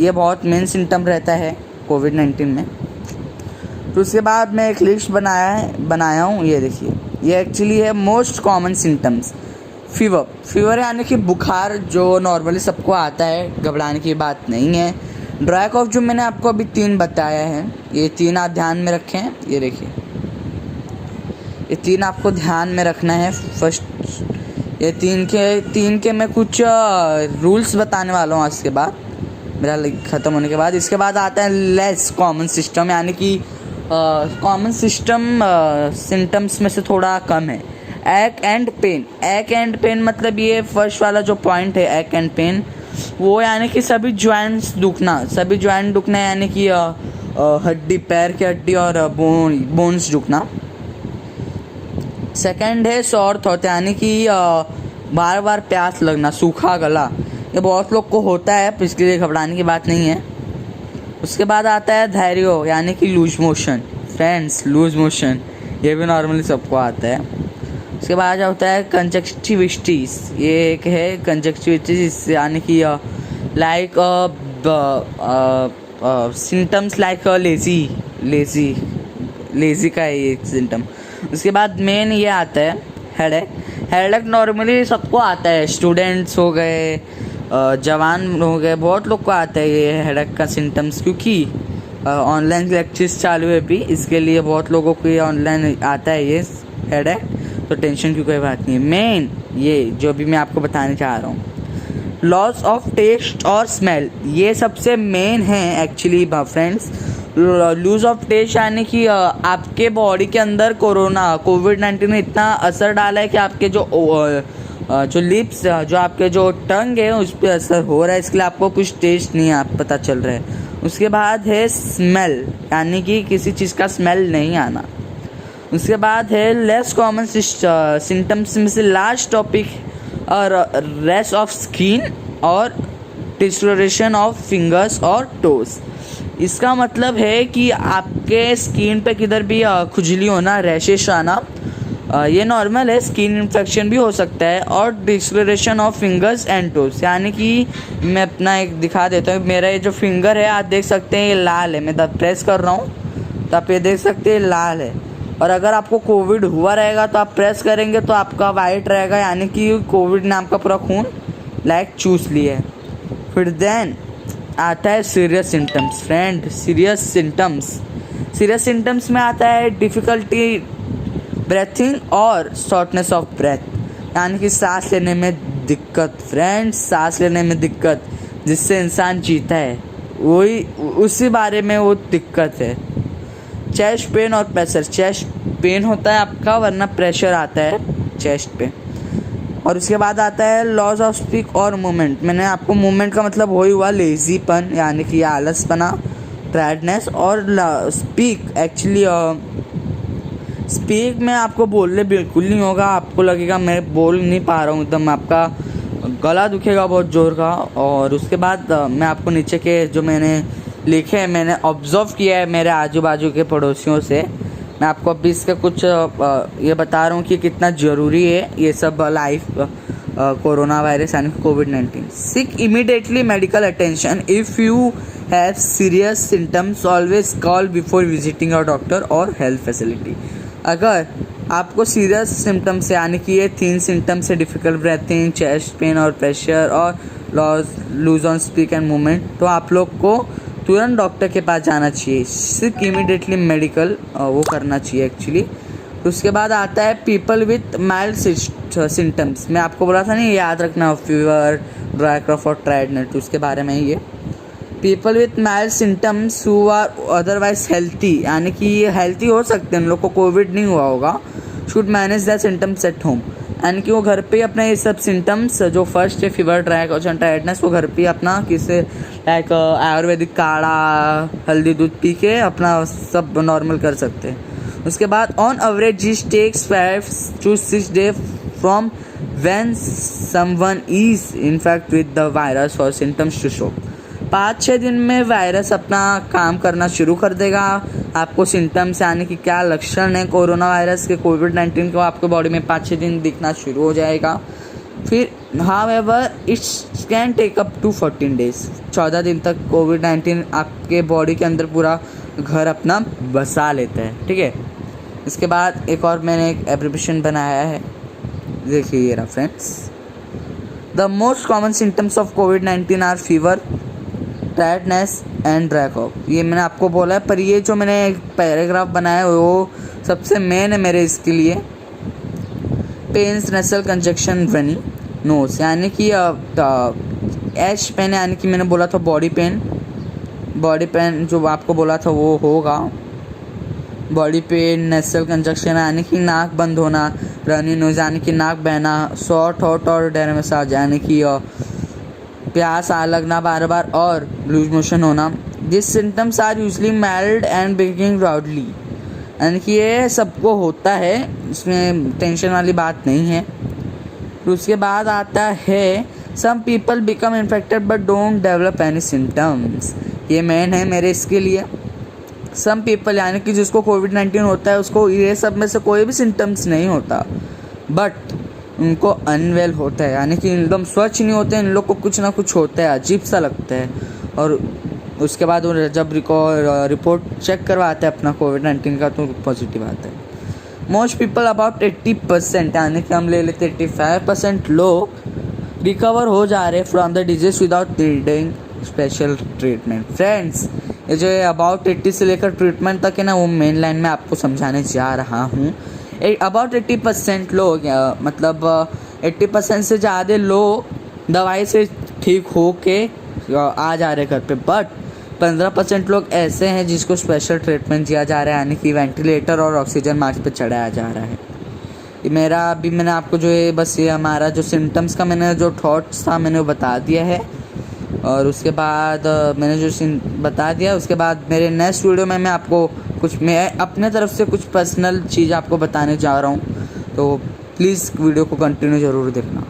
ये बहुत main symptom रहता है कोविड-19 में। तो उसके बाद मैं एक लिस्ट बनाया हूँ, ये देखिए। ये एक्चुअली है मोस्ट कॉमन सिम्टम्स। फीवर यानी कि बुखार, जो नॉर्मली सबको आता है, घबराने की बात नहीं है। ड्राई कॉफ जो मैंने आपको अभी 3 बताया है, ये 3 आप ध्यान में रखें। ये देखिए, ये 3 आपको ध्यान में रखना है। फर्स्ट ये 3 के मैं कुछ रूल्स बताने वाला हूँ आज के बाद, मेरा ख़त्म होने के बाद। इसके बाद आता है लेस कॉमन सिस्टम, यानी कि कॉमन सिस्टम सिम्टम्स में से थोड़ा कम है। एक एंड पेन मतलब ये फर्स्ट वाला जो पॉइंट है, एक एंड पेन, वो यानी कि सभी जॉइंट दुखना यानी कि हड्डी, पैर की हड्डी और बोन्स दुखना। सेकंड है सॉर थ्रोट, यानी कि बार बार प्यास लगना, सूखा गला। ये बहुत लोग को होता है, इसके लिए घबराने की बात नहीं है। उसके बाद आता है धैर्य, यानी कि loose motion. Friends, loose motion ये भी नॉर्मली सबको आता है। उसके बाद होता है कंजक्टिविटीज। ये एक है कंजक्टिविटीज, यानी कि लाइक सिम्टम्स लाइक लेजी का है ये सिम्टम। उसके बाद मेन ये आता है हेडेक नॉर्मली सबको आता है, स्टूडेंट्स हो गए, जवान हो गए, बहुत लोग को आता है ये हेडेक का सिम्टम्स, क्योंकि ऑनलाइन लेक्चर्स चालू है अभी, इसके लिए बहुत लोगों को ये ऑनलाइन आता है ये हेडेक। तो टेंशन की कोई बात नहीं है। मेन ये जो भी मैं आपको बताने चाह रहा हूँ, लॉस ऑफ टेस्ट और स्मेल, ये सबसे मेन है actually friends. Loose of taste यानी कि आपके बॉडी के अंदर कोविड-19 ने इतना असर डाला है कि आपके जो लिप्स, जो आपके जो टंग है, उस पर असर हो रहा है, इसके लिए आपको कुछ टेस्ट नहीं आप पता चल रहा है। उसके बाद है स्मेल, यानी कि किसी चीज़ का स्मेल नहीं आना। उसके बाद है लेस कॉमन सिम्टम्स में से लास्ट टॉपिक, और रैश ऑफ स्किन और डिस्कलरेशन ऑफ फिंगर्स और टोज। इसका मतलब है कि आपके स्किन पे किधर भी खुजली होना, रैशेस आना, ये नॉर्मल है। स्किन इन्फेक्शन भी हो सकता है। और discolouration of fingers and toes, यानी कि मैं अपना एक दिखा देता हूँ। मेरा ये जो फिंगर है, आप देख सकते हैं, ये लाल है। मैं तब प्रेस कर रहा हूँ तो आप ये देख सकते हैं लाल है। और अगर आपको कोविड हुआ रहेगा तो आप प्रेस करेंगे तो आपका वाइट रहेगा, यानी कि कोविड ने आपका पूरा खून लाइक चूस लिया है। फिर देन आता है serious symptoms. Friend, serious symptoms में आता है डिफ़िकल्टी ब्रेथिंग और शॉर्टनेस ऑफ ब्रेथ, यानी कि सांस लेने में दिक्कत। फ्रेंड्स, सांस लेने में दिक्कत, जिससे इंसान जीता है, वही उसी बारे में वो दिक्कत है। चेस्ट पेन और प्रेशर, चेस्ट पेन होता है आपका, वरना प्रेशर आता है चेस्ट पे। और उसके बाद आता है लॉस ऑफ स्पीक और मूवमेंट। मैंने आपको मूवमेंट का मतलब वही हुआ लेजीपन, यानी कि आलसपना, टायर्डनेस। और स्पीक एक्चुअली स्पीक में आपको बोलने बिल्कुल नहीं होगा, आपको लगेगा मैं बोल नहीं पा रहा हूँ, एकदम आपका गला दुखेगा बहुत ज़ोर का। और उसके बाद मैं आपको नीचे के जो मैंने लिखे हैं, मैंने ऑब्जर्व किया है मेरे आजू बाजू के पड़ोसियों से, मैं आपको अभी इसका कुछ ये बता रहा हूँ कि कितना ज़रूरी है ये सब लाइफ कोरोना वायरस यानी कोविड-19। Seek immediately medical attention if you have serious symptoms, always call before visiting your doctor और हेल्थ फैसिलिटी। अगर आपको सीरियस सिम्टम्स यानी कि ये 3 सिम्टम्स है, डिफ़िकल्ट ब्रीथिंग, चेस्ट पेन और प्रेशर, और lose on speak and movement, तो आप लोग को तुरंत डॉक्टर के पास जाना चाहिए। सिक इमीडिएटली मेडिकल वो करना चाहिए एक्चुअली। उसके बाद आता है पीपल विथ माइल्ड सिम्टम्स। मैं आपको बोला था नहीं, याद रखना, फीवर, ड्राई कफ और टायर्डनेस, उसके बारे में ये people with mild symptoms who are otherwise healthy, यानी कि ये हेल्थी हो सकते हैं, उन लोग को कोविड नहीं हुआ होगा, should manage the symptoms at home, यानी कि वो घर पे अपने ये सब सिम्टम्स जो फर्स्ट है फीवर, ड्राई कफ और टायर्डनेस, वो घर पे अपना किसी लाइक आयुर्वेदिक काढ़ा, हल्दी दूध पी के अपना सब नॉर्मल कर सकते हैं। उसके बाद on average this takes 5 to 6 days from when someone is infect with the virus और सिम्टम्स टू शो। 5-6 दिन में वायरस अपना काम करना शुरू कर देगा। आपको सिम्टम्स यानी कि क्या लक्षण है कोरोना वायरस के, कोविड-19 को आपके बॉडी में 5-6 दिन दिखना शुरू हो जाएगा। फिर however it's can take up to 14 days, 14 दिन तक कोविड-19 आपके बॉडी के अंदर पूरा घर अपना बसा लेता है, ठीक है। इसके बाद एक और मैंने एक एब्रिविएशन बनाया है, देखिए ये रहा friends. The most common symptoms of कोविड-19 are fever, tiredness and dry cough. ये मैंने आपको बोला है, पर ये जो मैंने एक पैराग्राफ बनाया है वो सबसे मेन है मेरे इसके लिए। पेन्स, नेसल कंजक्शन, रनी नोज, यानी कि एच पेन, यानी कि मैंने बोला था बॉडी पेन जो आपको बोला था वो होगा बॉडी पेन। नेसल कंजक्शन यानी कि नाक बंद होना, रनी नोज यानी कि नाक बहना, शॉर्ट हॉट और डेर मसाज यानी कि प्यास आ लगना बार बार, और लूज मोशन होना। This symptoms are usually mild and beginning gradually, यानी कि ये सबको होता है, इसमें टेंशन वाली बात नहीं है। तो उसके बाद आता है some people become infected but don't develop any symptoms. ये मेन है मेरे इसके लिए। सम पीपल यानी कि जिसको कोविड-19 होता है उसको ये सब में से कोई भी सिम्टम्स नहीं होता, बट उनको अनवेल होता है, यानी कि एकदम स्वच्छ नहीं होते, इन लोग को कुछ ना कुछ होता है, अजीब सा लगता है। और उसके बाद वो जब रिपोर्ट चेक करवाते हैं अपना कोविड-19 का तो पॉजिटिव आता है। मोस्ट पीपल अबाउट 80%, यानी कि हम ले लेते 85% लोग रिकवर हो जा रहे from the disease without needing special treatment. Friends, ये जो अबाउट 80 से लेकर ट्रीटमेंट तक है ना, वो मेन लाइन में आपको समझाने जा रहा हूँ। अबाउट 80% लोग, मतलब 80% से ज़्यादा लोग दवाई से ठीक हो के आ जा रहे घर पे, बट 15% लोग ऐसे हैं जिसको स्पेशल ट्रीटमेंट दिया जा रहा है, यानी कि वेंटिलेटर और ऑक्सीजन मास्क पे चढ़ाया जा रहा है। मैंने आपको जो है बस ये हमारा जो सिम्टम्स का मैंने जो थॉट्स था मैंने वो बता दिया है, और उसके बाद मैंने जो बता दिया, उसके बाद मेरे नेक्स्ट वीडियो में मैं आपको मैं अपने तरफ से कुछ पर्सनल चीज़ आपको बताने जा रहा हूँ, तो प्लीज़ वीडियो को कंटिन्यू ज़रूर देखना।